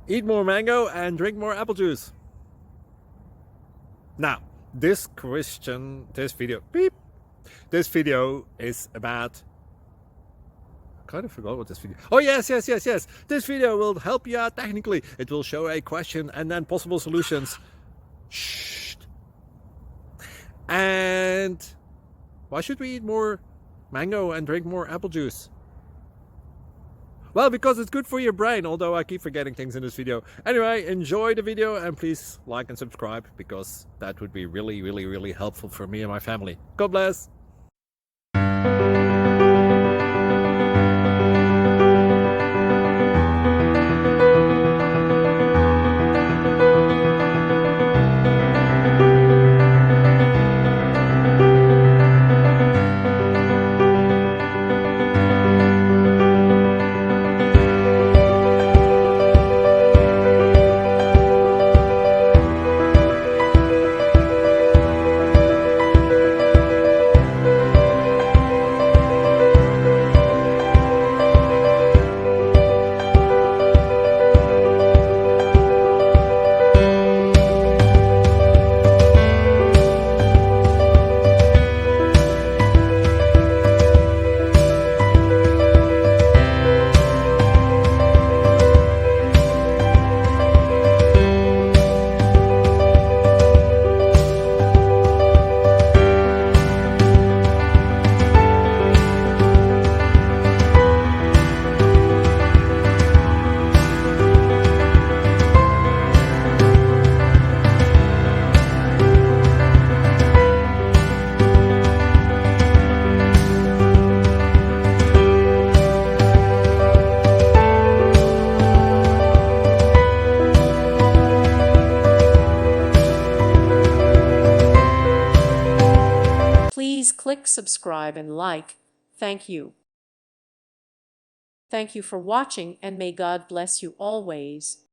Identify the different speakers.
Speaker 1: Eat more mango and drink more apple juice. Now, this video is about, I kind of forgot what this video. Oh, yes. This video will help you out technically. It will show a question and then possible solutions. Shh. And why should we eat more mango and drink more apple juice? Well, because it's good for your brain, although I keep forgetting things in this video. Anyway, enjoy the video and please like and subscribe, because that would be really helpful for me and my family. God bless!
Speaker 2: Please click subscribe and like. Thank you. Thank you for watching, and may God bless you always.